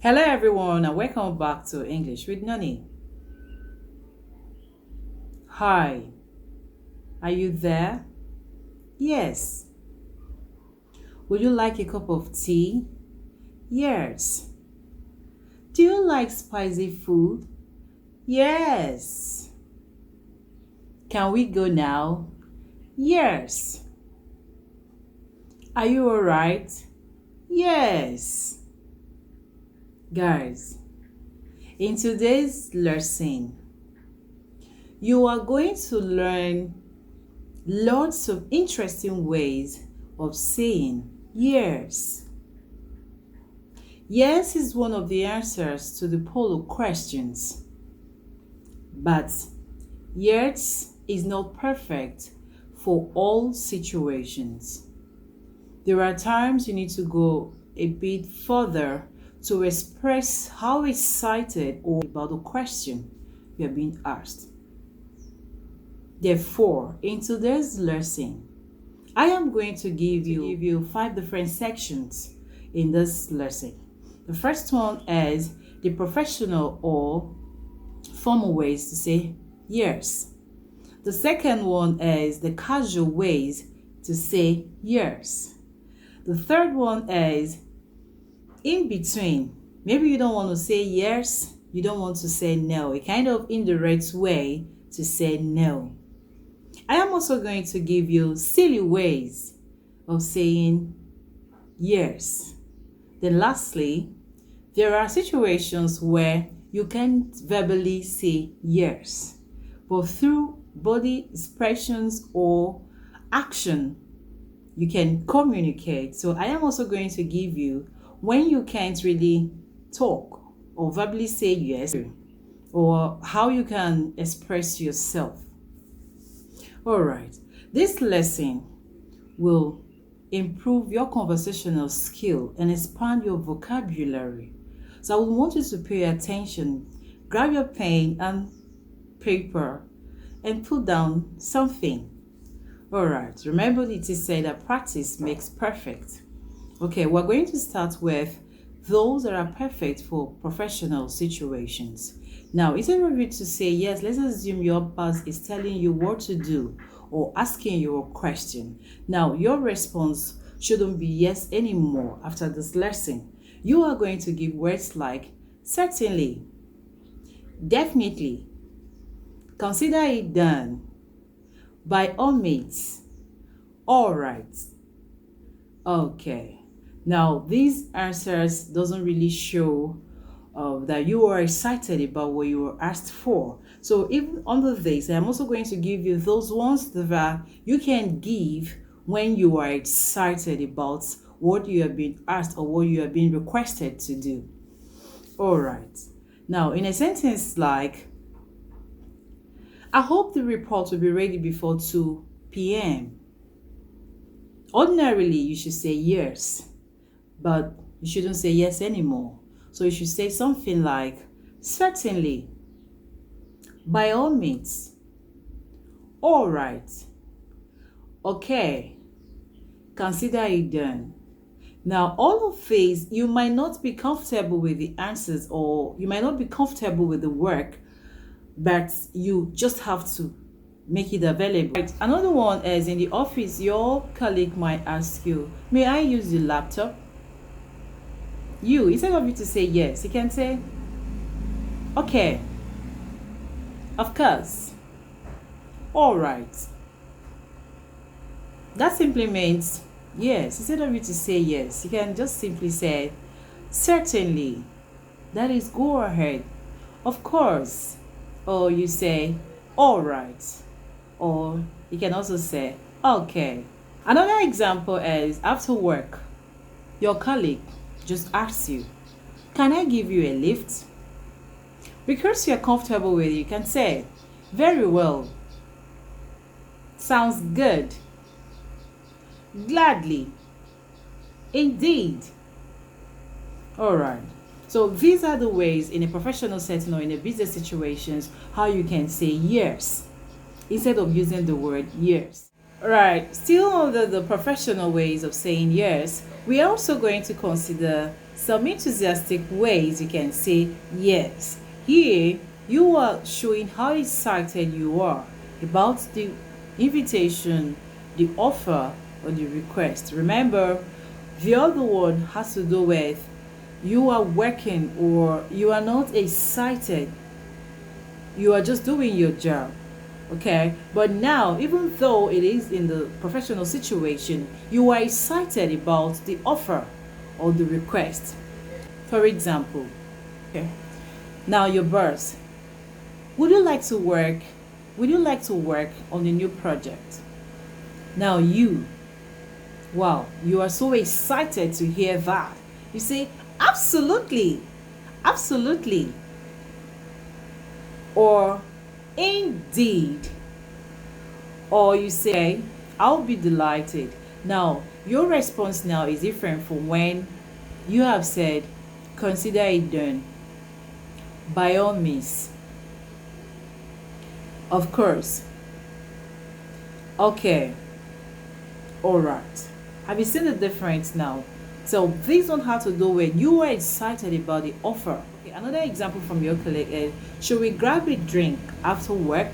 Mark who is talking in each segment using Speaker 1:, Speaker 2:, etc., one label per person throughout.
Speaker 1: Hello, everyone, and welcome back to English with Nony. Hi, are you there? Yes. Would you like a cup of tea? Yes. Do you like spicy food? Yes. Can we go now? Yes. Are you alright? Yes. Guys, in today's lesson, you are going to learn lots of interesting ways of saying yes. Yes is one of the answers to the poll of questions, but yes is not perfect for all situations. There are times you need to go a bit further to express how excited or about the question you are being asked. Therefore, in today's lesson, I am going to give you 5 different sections in this lesson. The first one is the professional or formal ways to say yes. The second one is the casual ways to say yes. The third one is in between. Maybe you don't want to say yes, you don't want to say no. A kind of indirect way to say no. I am also going to give you silly ways of saying yes. Then lastly, there are situations where you can't verbally say yes, but through body expressions or action, you can communicate. So I am also going to give you when you can't really talk or verbally say yes, or how you can express yourself. All right, this lesson will improve your conversational skill and expand your vocabulary. So I would want you to pay attention. Grab your pen and paper and put down something. All right, remember it is said that practice makes perfect. Okay, we're going to start with those that are perfect for professional situations. Now, instead of you to say yes, let's assume your boss is telling you what to do or asking you a question. Now, your response shouldn't be yes anymore after this lesson. You are going to give words like certainly, definitely, consider it done, by all means, all right, okay. Now, these answers doesn't really show that you are excited about what you were asked for. So even under this, I'm also going to give you those ones that you can give when you are excited about what you have been asked or what you have been requested to do. All right. Now, in a sentence like, I hope the report will be ready before 2 p.m. Ordinarily, you should say yes, but you shouldn't say yes anymore. So you should say something like, certainly, by all means, all right, okay, consider it done. Now, all of these, you might not be comfortable with the answers or you might not be comfortable with the work, but you just have to make it available. Right. Another one is in the office, your colleague might ask you, may I use the laptop? You, instead of you to say yes, you can say, okay, of course, all right. That simply means yes. Instead of you to say yes, you can just simply say, certainly, that is, go ahead, of course, or you say, all right, or you can also say, okay. Another example is after work, your colleague just asks you, can I give you a lift? Because you're comfortable with it, you can say, very well, sounds good, gladly, indeed. All right. So these are the ways in a professional setting or in a business situations how you can say yes instead of using the word yes. Right, still under the professional ways of saying yes, we are also going to consider Some enthusiastic ways you can say yes. Here, you are showing how excited you are about the invitation, the offer, or the request. Remember, the other one has to do with you are working or you are not excited. You are just doing your job. Okay, but now, even though it is in the professional situation, you are excited about the offer or the request. For example, okay, now your boss, would you like to work? Would you like to work on a new project? Now you, wow, you are so excited to hear that. You say, absolutely, absolutely. Or indeed. Or you say, I'll be delighted. Now, your response now is different from when you have said, consider it done. By all means. Of course. Okay. All right. Have you seen the difference now? So this one has to do with you are excited about the offer. Okay, another example from your colleague is, should we grab a drink after work?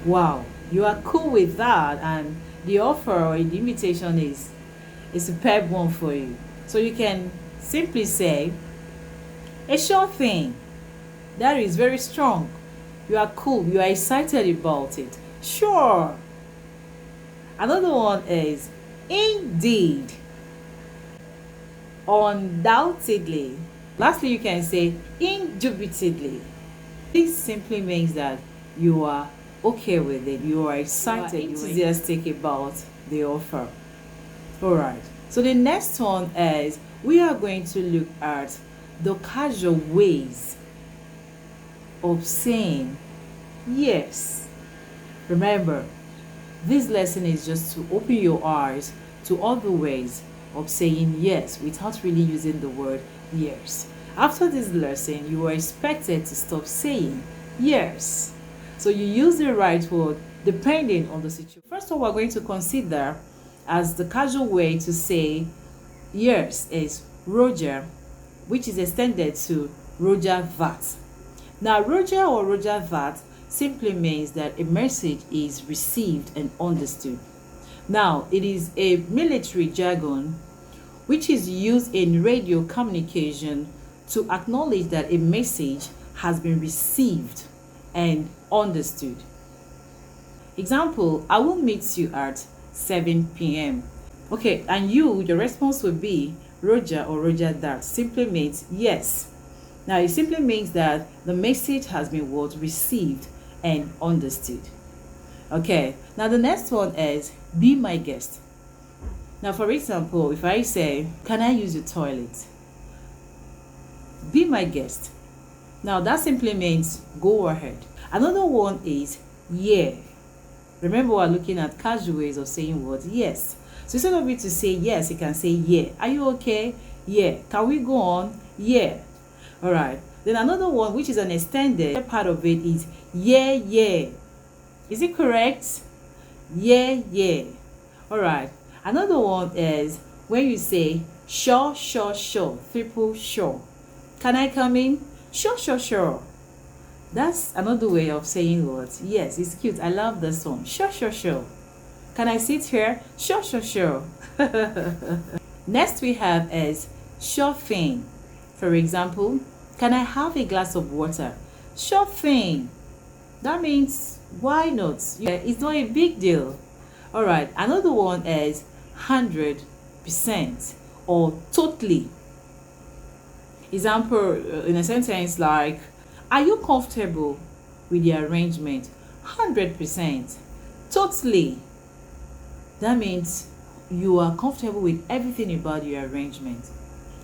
Speaker 1: Wow, you are cool with that, and the offer or the invitation is a superb one for you. So you can simply say, a sure thing. That is very strong. You are cool, you are excited about it. Sure. Another one is indeed. Undoubtedly. Lastly, you can say indubitably. This simply means that you are okay with it, you are excited, you are enthusiastic about the offer. All right. So the next one is we are going to look at the casual ways of saying yes. Remember, this lesson is just to open your eyes to other ways of saying yes without really using the word yes. After this lesson, you are expected to stop saying yes. So you use the right word depending on the situation. First of all, we're going to consider as the casual way to say yes is Roger, which is extended to Roger that. Now, Roger or Roger that simply means that a message is received and understood. Now, it is a military jargon which is used in radio communication to acknowledge that a message has been received and understood. Example, I will meet you at 7 p.m. Okay, and your response will be Roger or Roger that. Simply means yes. Now, it simply means that the message has been what received and understood. Okay, now the next one is be my guest. Now, for example, if I say, can I use your toilet? Be my guest. Now, that simply means go ahead. Another one is yeah. Remember, we're looking at casual ways of saying what? Yes. So instead of it to say yes, you can say yeah. Are you okay? Yeah. Can we go on? Yeah. All right. Then another one, which is an extended part of it, is yeah, yeah. Is it correct? Yeah, yeah. All right. Another one is when you say sure, sure, sure, triple sure. Can I come in? Sure, sure, sure. That's another way of saying what? Yes, it's cute. I love this one. Sure, sure, sure. Can I sit here? Sure, sure, sure. Next we have is sure thing. For example, can I have a glass of water? Sure thing. That means why not? Yeah, it's not a big deal. All right. Another one is 100% or totally. Example in a sentence like, are you comfortable with the arrangement? 100%. Totally. That means you are comfortable with everything about your arrangement.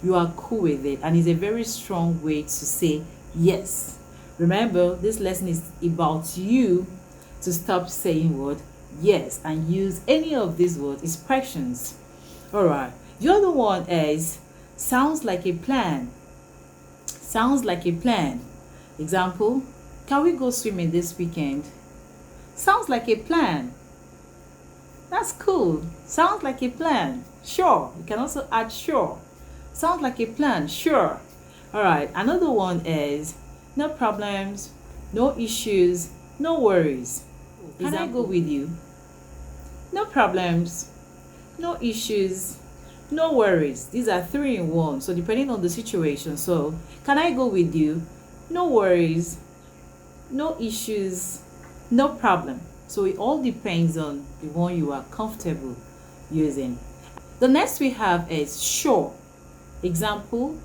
Speaker 1: You are cool with it, and it's a very strong way to say yes. Remember, this lesson is about you to stop saying what? Yes, and use any of these words, expressions. All right. The other one is sounds like a plan. Sounds like a plan. Example, can we go swimming this weekend? Sounds like a plan. That's cool. Sounds like a plan. Sure. You can also add sure. Sounds like a plan, sure. All right, another one is no problems, no issues, no worries. Can I go with you? No problems, no issues, no worries. These are three in one, so depending on the situation. So can I go with you? No worries, no issues, no problem. So it all depends on the one you are comfortable using. The next we have is sure. Example,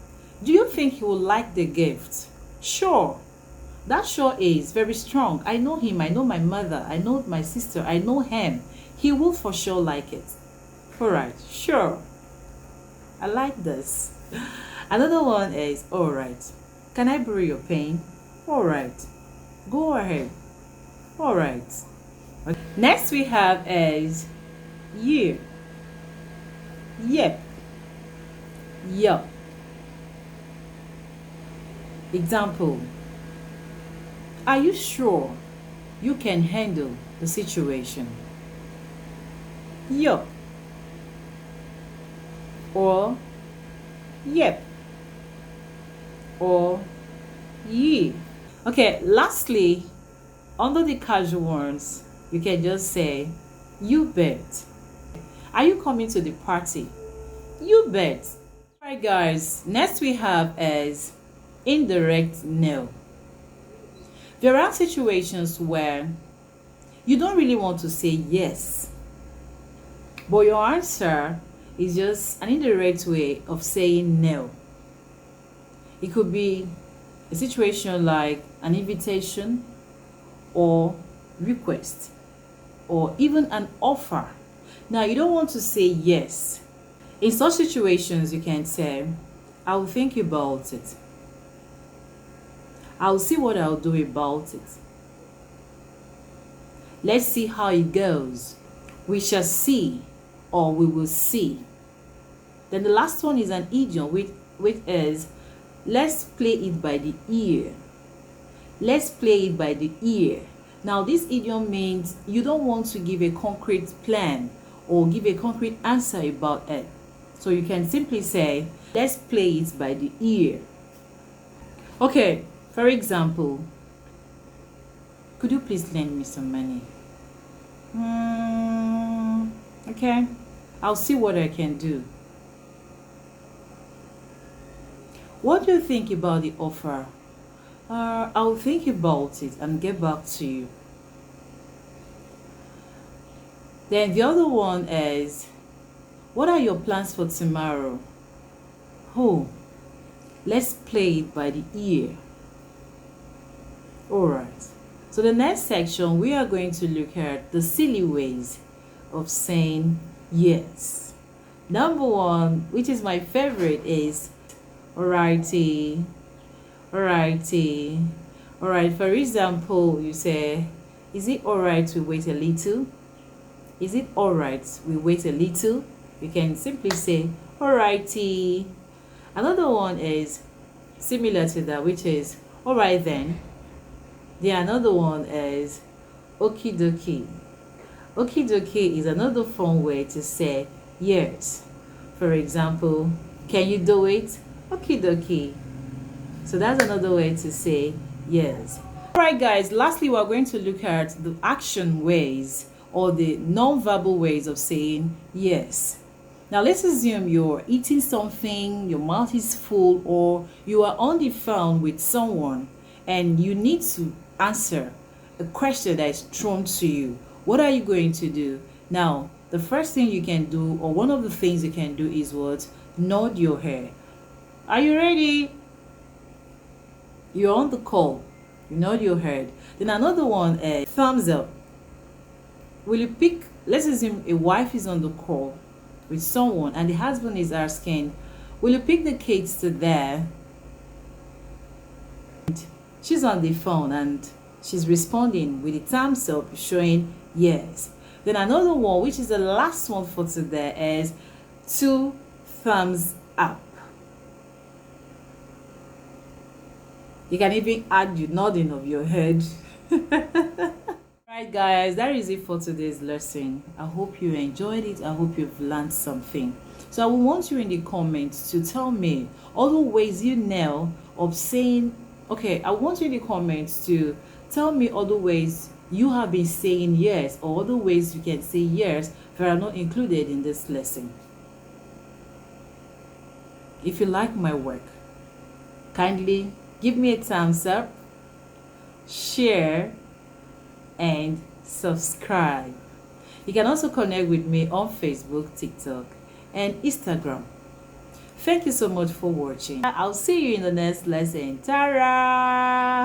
Speaker 1: do you think he will like the gift? Sure. That sure is very strong. I know him, I know my mother, I know my sister, I know him. He will for sure like it. All right, sure. I like this. Another one is all right. Can I borrow your pen? All right. Go ahead. All right. Okay. Next we have is yeah. Yep. Yup. Example. Are you sure you can handle the situation? Yup. Or yep. Or yeah. Okay, lastly, under the casual ones, you can just say you bet. Are you coming to the party? You bet. Alright guys, next we have is indirect no. There are situations where you don't really want to say yes, but your answer is just an indirect way of saying no. It could be a situation like an invitation or request or even an offer. Now you don't want to say yes. In such situations, you can say, I will think about it. I'll see what I'll do about it. Let's see how it goes. We shall see, or we will see. Then the last one is an idiom, which is, let's play it by the ear. Let's play it by the ear. Now this idiom means you don't want to give a concrete plan or give a concrete answer about it. So you can simply say, let's play it by the ear. Okay, for example, could you please lend me some money? Okay, I'll see what I can do. What do you think about the offer? I'll think about it and get back to you. Then the other one is, what are your plans for tomorrow? Oh, let's play it by the ear. Alright, so the next section we are going to look at the silly ways of saying yes. Number one, which is my favorite, is alrighty, alrighty. Alright, for example, you say, is it alright we wait a little? Is it alright we wait a little? You can simply say alrighty. Another one is similar to that, which is alright then. Then another one is okie dokie. Okie dokie is another fun way to say yes. For example, can you do it? Okie dokie. So that's another way to say yes. Alright guys, lastly we're going to look at the action ways or the non-verbal ways of saying yes. Now let's assume you're eating something, your mouth is full, or you are on the phone with someone and you need to answer a question that is thrown to you. What are you going to do? Now, the first thing you can do, or one of the things you can do, is what? Nod your head. Are you ready? You're on the call. You nod your head. Then another one is thumbs up. Will you pick, let's assume a wife is on the call with someone and the husband is asking, will you pick the kids to there? She's on the phone and she's responding with a thumbs up showing yes. Then another one, which is the last one for today, is 2 thumbs up. You can even add the nodding of your head. Alright guys, that is it for today's lesson. I hope you enjoyed it. I hope you've learned something. So I will want you in the comments to tell me all the ways you know of saying, okay, I want you in the comments to tell me all the ways you have been saying yes, or other ways you can say yes that are not included in this lesson. If you like my work, kindly give me a thumbs up, share, and subscribe. You can also connect with me on Facebook, TikTok, and Instagram. Thank you so much for watching. I'll see you in the next lesson. Tara!